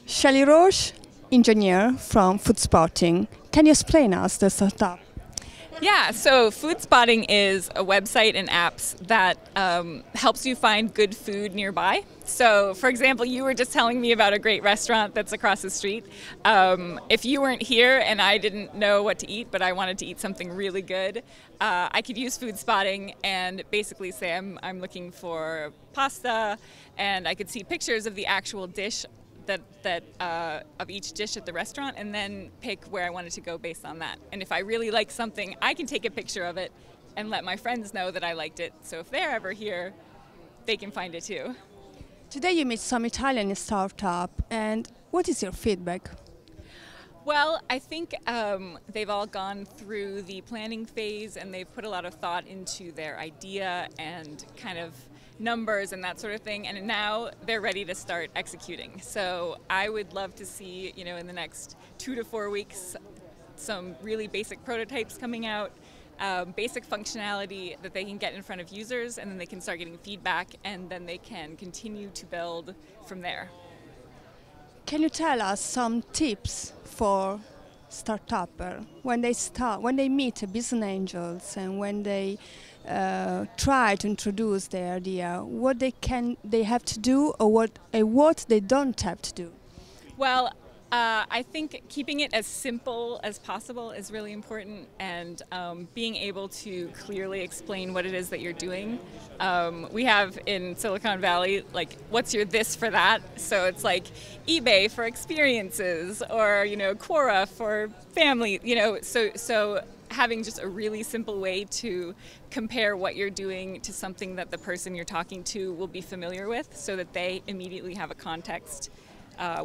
Shelly Roche, engineer from Foodspotting. Can you explain us the startup? Yeah, so Foodspotting is a website and apps that helps you find good food nearby. So, for example, you were just telling me about a great restaurant that's across the street. If you weren't here and I didn't know what to eat, but I wanted to eat something really good, I could use Foodspotting and basically say I'm looking for pasta, and I could see pictures of the actual dish of each dish at the restaurant, and then pick where I wanted to go based on that. And if I really like something, I can take a picture of it and let my friends know that I liked it. So if they're ever here, they can find it too. Today you meet some Italian startup, and what is your feedback? Well, I think they've all gone through the planning phase and they've put a lot of thought into their idea and kind of numbers and that sort of thing, and now they're ready to start executing. So I would love to see, in the next 2 to 4 weeks, some really basic prototypes coming out, basic functionality that they can get in front of users, and then they can start getting feedback, and then they can continue to build from there. Can you tell us some tips for startupper when they meet business angels and when they try to introduce their idea, what they have to do, or what they don't have to do? Well, I think keeping it as simple as possible is really important, and being able to clearly explain what it is that you're doing. We have in Silicon Valley, like, what's your this for that? So it's like eBay for experiences, or Quora for family. So having just a really simple way to compare what you're doing to something that the person you're talking to will be familiar with, so that they immediately have a context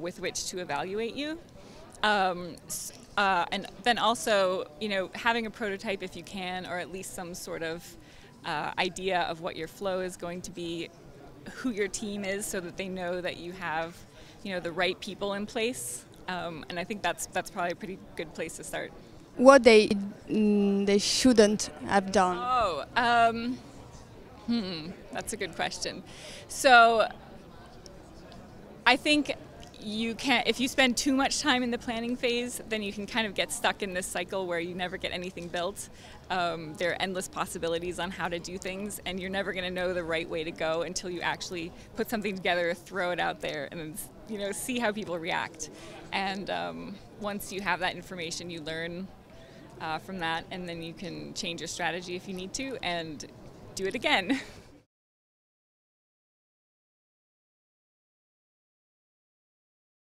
with which to evaluate you. And then also, having a prototype if you can, or at least some sort of idea of what your flow is going to be, who your team is, so that they know that you have, the right people in place. And I think that's probably a pretty good place to start. What they shouldn't have done? Oh, that's a good question. So I think if you spend too much time in the planning phase, then you can kind of get stuck in this cycle where you never get anything built. There are endless possibilities on how to do things, and you're never going to know the right way to go until you actually put something together, throw it out there, and then see how people react. And once you have that information, you learn from that, and then you can change your strategy if you need to and do it again.